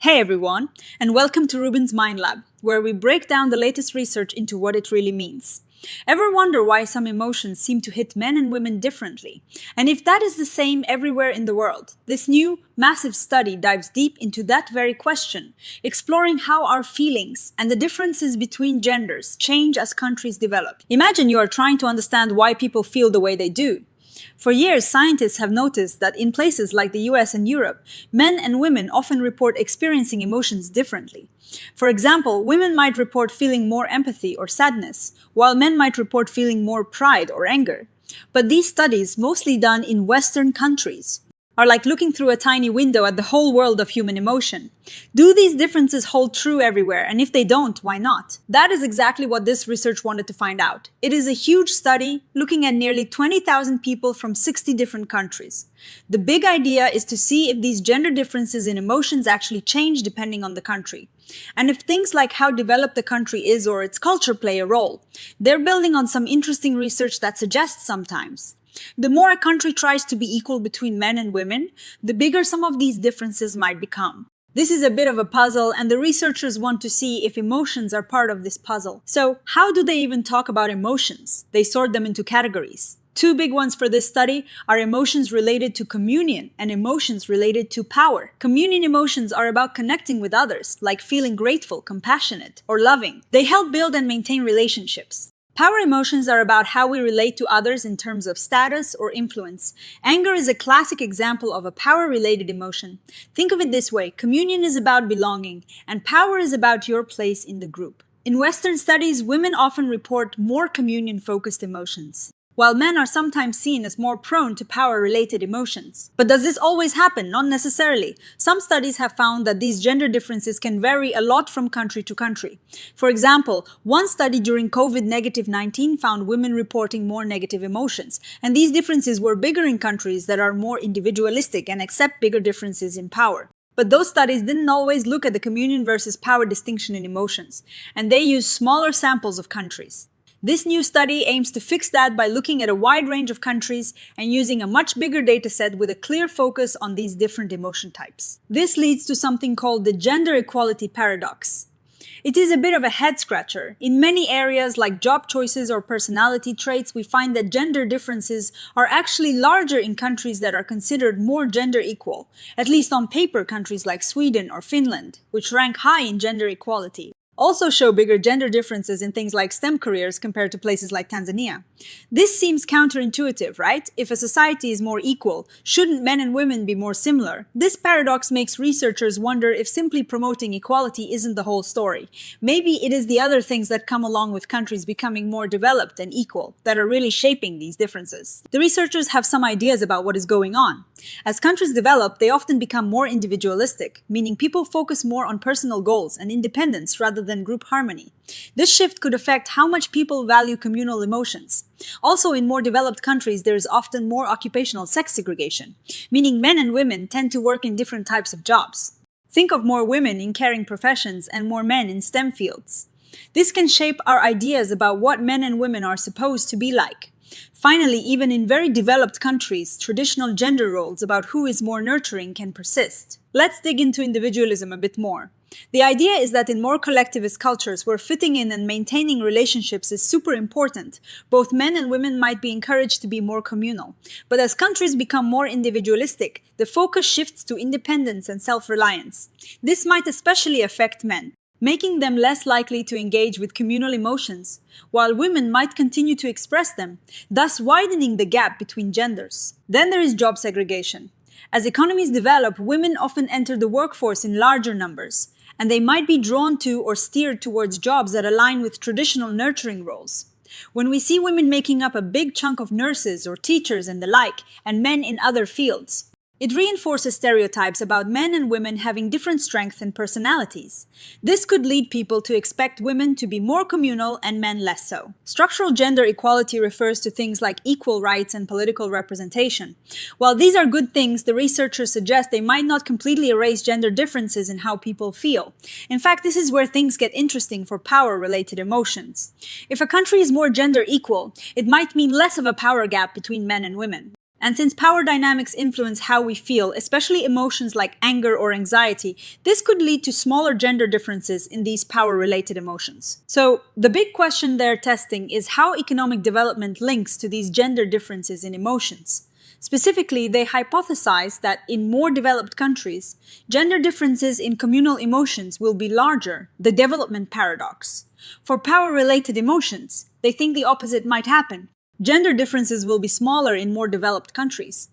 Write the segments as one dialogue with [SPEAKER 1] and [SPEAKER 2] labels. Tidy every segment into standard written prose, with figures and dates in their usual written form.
[SPEAKER 1] Hey everyone, and welcome to RUBIN'S Mind Lab, where we break down the latest research into what it really means. Ever wonder why some emotions seem to hit men and women differently? And if that is the same everywhere in the world, this new, massive study dives deep into that very question, exploring how our feelings and the differences between genders change as countries develop. Imagine you are trying to understand why people feel the way they do. For years, scientists have noticed that in places like the US and Europe, men and women often report experiencing emotions differently. For example, women might report feeling more empathy or sadness, while men might report feeling more pride or anger. But these studies, mostly done in Western countries, are like looking through a tiny window at the whole world of human emotion. Do these differences hold true everywhere? And if they don't, why not? That is exactly what this research wanted to find out. It is a huge study looking at nearly 20,000 people from 60 different countries. The big idea is to see if these gender differences in emotions actually change depending on the country. And if things like how developed the country is or its culture play a role. They're building on some interesting research that suggests sometimes the more a country tries to be equal between men and women, the bigger some of these differences might become. This is a bit of a puzzle, and the researchers want to see if emotions are part of this puzzle. So, how do they even talk about emotions? They sort them into categories. Two big ones for this study are emotions related to communion and emotions related to power. Communion emotions are about connecting with others, like feeling grateful, compassionate, or loving. They help build and maintain relationships. Power emotions are about how we relate to others in terms of status or influence. Anger is a classic example of a power-related emotion. Think of it this way: communion is about belonging, and power is about your place in the group. In Western studies, women often report more communion-focused emotions, while men are sometimes seen as more prone to power-related emotions. But does this always happen? Not necessarily. Some studies have found that these gender differences can vary a lot from country to country. For example, one study during COVID-19 found women reporting more negative emotions, and these differences were bigger in countries that are more individualistic and accept bigger differences in power. But those studies didn't always look at the communion versus power distinction in emotions, and they used smaller samples of countries. This new study aims to fix that by looking at a wide range of countries and using a much bigger dataset with a clear focus on these different emotion types. This leads to something called the gender equality paradox. It is a bit of a head-scratcher. In many areas like job choices or personality traits, we find that gender differences are actually larger in countries that are considered more gender equal, at least on paper. Countries like Sweden or Finland, which rank high in gender equality, also show bigger gender differences in things like STEM careers compared to places like Tanzania. This seems counterintuitive, right? If a society is more equal, shouldn't men and women be more similar? This paradox makes researchers wonder if simply promoting equality isn't the whole story. Maybe it is the other things that come along with countries becoming more developed and equal that are really shaping these differences. The researchers have some ideas about what is going on. As countries develop, they often become more individualistic, meaning people focus more on personal goals and independence rather than group harmony. This shift could affect how much people value communal emotions. Also, in more developed countries, there is often more occupational sex segregation, meaning men and women tend to work in different types of jobs. Think of more women in caring professions and more men in STEM fields. This can shape our ideas about what men and women are supposed to be like. Finally, even in very developed countries, traditional gender roles about who is more nurturing can persist. Let's dig into individualism a bit more. The idea is that in more collectivist cultures where fitting in and maintaining relationships is super important, both men and women might be encouraged to be more communal. But as countries become more individualistic, the focus shifts to independence and self-reliance. This might especially affect men, making them less likely to engage with communal emotions, while women might continue to express them, thus widening the gap between genders. Then there is job segregation. As economies develop, women often enter the workforce in larger numbers, and they might be drawn to or steered towards jobs that align with traditional nurturing roles. When we see women making up a big chunk of nurses or teachers and the like, and men in other fields, it reinforces stereotypes about men and women having different strengths and personalities. This could lead people to expect women to be more communal and men less so. Structural gender equality refers to things like equal rights and political representation. While these are good things, the researchers suggest they might not completely erase gender differences in how people feel. In fact, this is where things get interesting for power-related emotions. If a country is more gender equal, it might mean less of a power gap between men and women. And since power dynamics influence how we feel, especially emotions like anger or anxiety, this could lead to smaller gender differences in these power-related emotions. So, the big question they're testing is how economic development links to these gender differences in emotions. Specifically, they hypothesize that in more developed countries, gender differences in communal emotions will be larger, the development paradox. For power-related emotions, they think the opposite might happen. Gender differences will be smaller in more developed countries.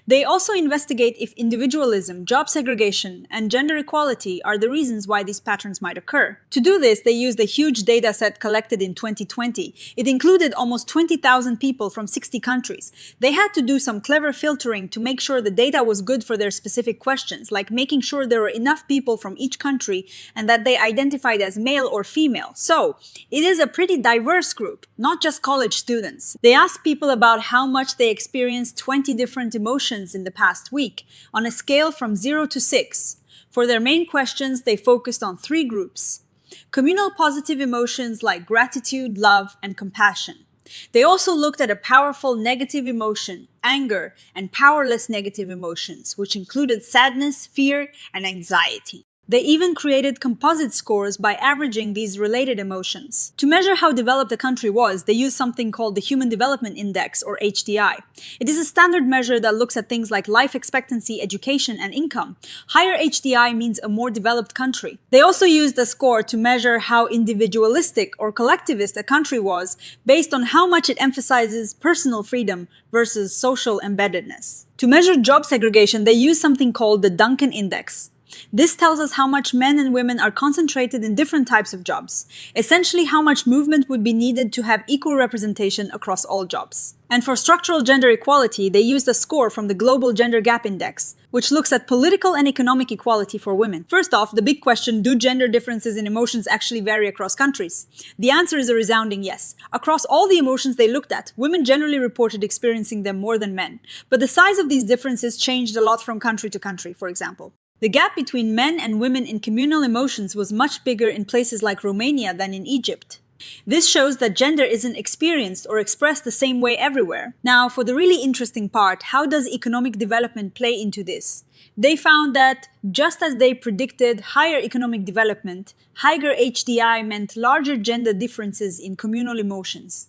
[SPEAKER 1] They also investigate if individualism, job segregation, and gender equality are the reasons why these patterns might occur. To do this, they used a huge data set collected in 2020. It included almost 20,000 people from 60 countries. They had to do some clever filtering to make sure the data was good for their specific questions, like making sure there were enough people from each country and that they identified as male or female. So, it is a pretty diverse group, not just college students. They asked people about how much they experienced 20 different emotions in the past week, on a scale from 0 to 6. For their main questions, they focused on 3 groups. Communal positive emotions like gratitude, love, and compassion. They also looked at a powerful negative emotion, anger, and powerless negative emotions, which included sadness, fear, and anxiety. They even created composite scores by averaging these related emotions. To measure how developed a country was, they used something called the Human Development Index, or HDI. It is a standard measure that looks at things like life expectancy, education, and income. Higher HDI means a more developed country. They also used a score to measure how individualistic or collectivist a country was, based on how much it emphasizes personal freedom versus social embeddedness. To measure job segregation, they used something called the Duncan Index. This tells us how much men and women are concentrated in different types of jobs, essentially how much movement would be needed to have equal representation across all jobs. And for structural gender equality, they used a score from the Global Gender Gap Index, which looks at political and economic equality for women. First off, the big question, do gender differences in emotions actually vary across countries? The answer is a resounding yes. Across all the emotions they looked at, women generally reported experiencing them more than men. But the size of these differences changed a lot from country to country, for example. The gap between men and women in communal emotions was much bigger in places like Romania than in Egypt. This shows that gender isn't experienced or expressed the same way everywhere. Now, for the really interesting part, how does economic development play into this? They found that, just as they predicted higher economic development, higher HDI meant larger gender differences in communal emotions.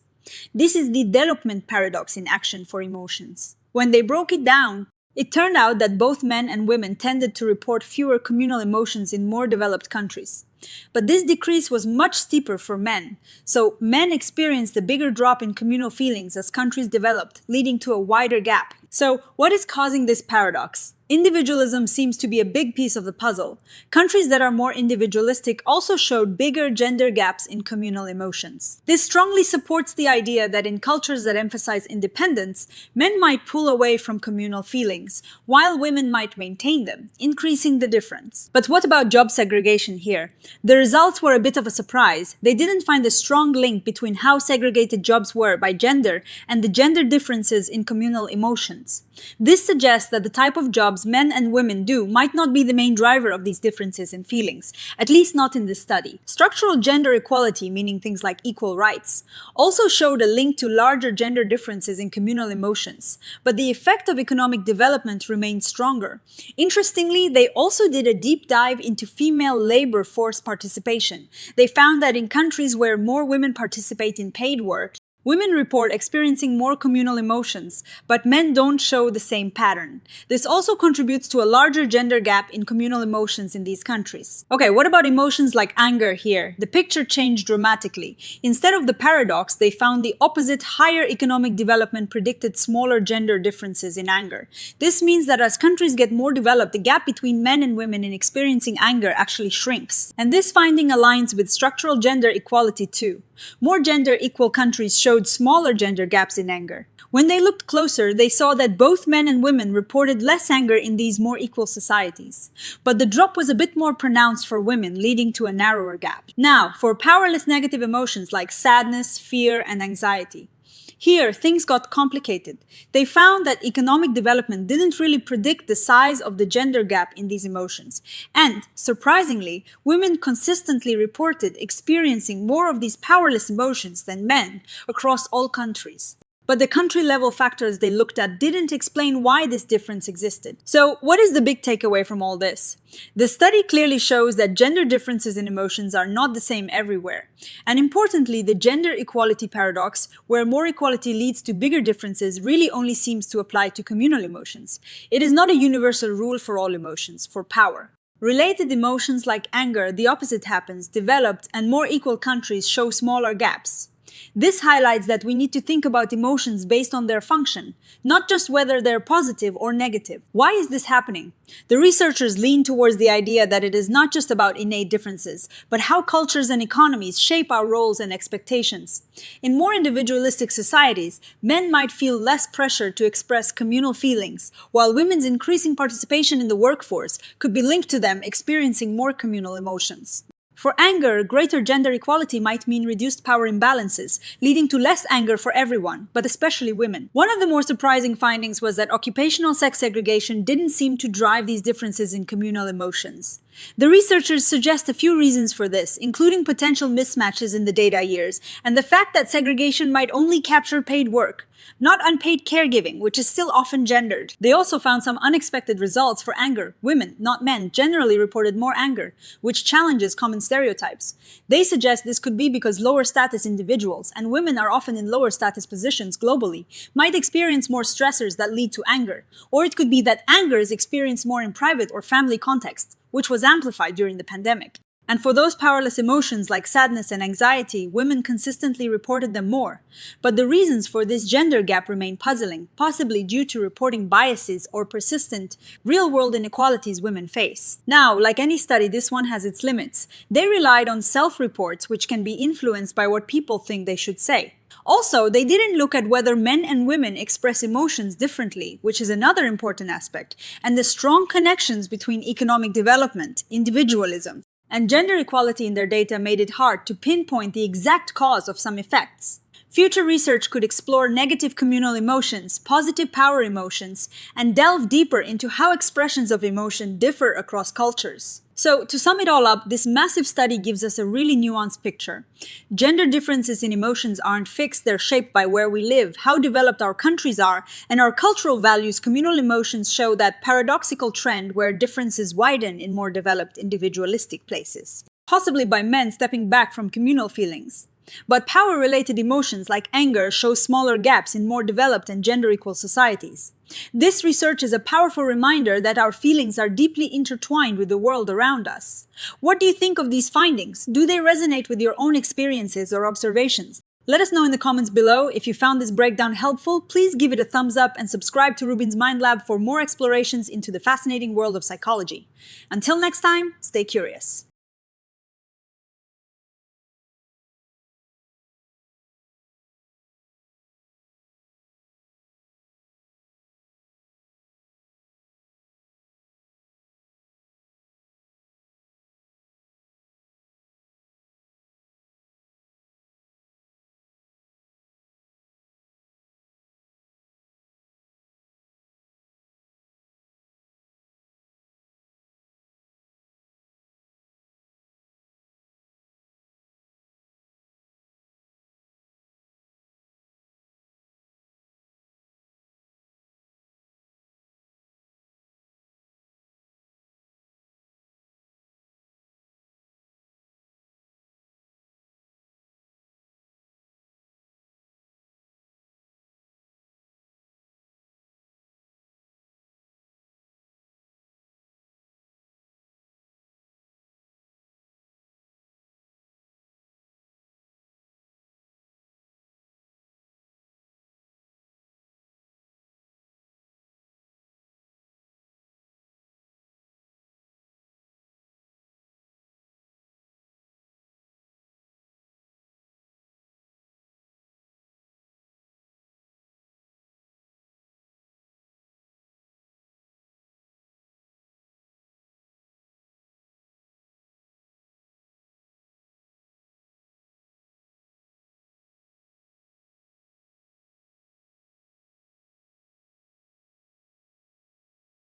[SPEAKER 1] This is the development paradox in action for emotions. When they broke it down, it turned out that both men and women tended to report fewer communal emotions in more developed countries. But this decrease was much steeper for men, so men experienced a bigger drop in communal feelings as countries developed, leading to a wider gap. So, what is causing this paradox? Individualism seems to be a big piece of the puzzle. Countries that are more individualistic also showed bigger gender gaps in communal emotions. This strongly supports the idea that in cultures that emphasize independence, men might pull away from communal feelings, while women might maintain them, increasing the difference. But what about job segregation here? The results were a bit of a surprise. They didn't find a strong link between how segregated jobs were by gender and the gender differences in communal emotions. This suggests that the type of jobs men and women do might not be the main driver of these differences in feelings, at least not in this study. Structural gender equality, meaning things like equal rights, also showed a link to larger gender differences in communal emotions, but the effect of economic development remained stronger. Interestingly, they also did a deep dive into female labor force participation. They found that in countries where more women participate in paid work, women report experiencing more communal emotions, but men don't show the same pattern. This also contributes to a larger gender gap in communal emotions in these countries. Okay, what about emotions like anger here? The picture changed dramatically. Instead of the paradox, they found the opposite. Higher economic development predicted smaller gender differences in anger. This means that as countries get more developed, the gap between men and women in experiencing anger actually shrinks. And this finding aligns with structural gender equality too. More gender-equal countries showed smaller gender gaps in anger. When they looked closer, they saw that both men and women reported less anger in these more equal societies. But the drop was a bit more pronounced for women, leading to a narrower gap. Now, for powerless negative emotions like sadness, fear, and anxiety. Here, things got complicated. They found that economic development didn't really predict the size of the gender gap in these emotions. And, surprisingly, women consistently reported experiencing more of these powerless emotions than men across all countries. But the country-level factors they looked at didn't explain why this difference existed. So, what is the big takeaway from all this? The study clearly shows that gender differences in emotions are not the same everywhere. And importantly, the gender equality paradox, where more equality leads to bigger differences, really only seems to apply to communal emotions. It is not a universal rule for all emotions, for power. Related emotions like anger, the opposite happens. Developed and more equal countries show smaller gaps. This highlights that we need to think about emotions based on their function, not just whether they're positive or negative. Why is this happening? The researchers lean towards the idea that it is not just about innate differences, but how cultures and economies shape our roles and expectations. In more individualistic societies, men might feel less pressure to express communal feelings, while women's increasing participation in the workforce could be linked to them experiencing more communal emotions. For anger, greater gender equality might mean reduced power imbalances, leading to less anger for everyone, but especially women. One of the more surprising findings was that occupational sex segregation didn't seem to drive these differences in communal emotions. The researchers suggest a few reasons for this, including potential mismatches in the data years, and the fact that segregation might only capture paid work, not unpaid caregiving, which is still often gendered. They also found some unexpected results for anger. Women, not men, generally reported more anger, which challenges common stereotypes. They suggest this could be because lower status individuals, and women are often in lower status positions globally, might experience more stressors that lead to anger. Or it could be that anger is experienced more in private or family contexts, which was amplified during the pandemic. And for those powerless emotions like sadness and anxiety, women consistently reported them more. But the reasons for this gender gap remain puzzling, possibly due to reporting biases or persistent, real-world inequalities women face. Now, like any study, this one has its limits. They relied on self-reports, which can be influenced by what people think they should say. Also, they didn't look at whether men and women express emotions differently, which is another important aspect, and the strong connections between economic development, individualism, and gender equality in their data made it hard to pinpoint the exact cause of some effects. Future research could explore negative communal emotions, positive power emotions, and delve deeper into how expressions of emotion differ across cultures. So, to sum it all up, this massive study gives us a really nuanced picture. Gender differences in emotions aren't fixed, they're shaped by where we live, how developed our countries are, and our cultural values. Communal emotions show that paradoxical trend where differences widen in more developed individualistic places, possibly by men stepping back from communal feelings. But power-related emotions like anger show smaller gaps in more developed and gender-equal societies. This research is a powerful reminder that our feelings are deeply intertwined with the world around us. What do you think of these findings? Do they resonate with your own experiences or observations? Let us know in the comments below. If you found this breakdown helpful, please give it a thumbs up and subscribe to Rubin's Mind Lab for more explorations into the fascinating world of psychology. Until next time, stay curious.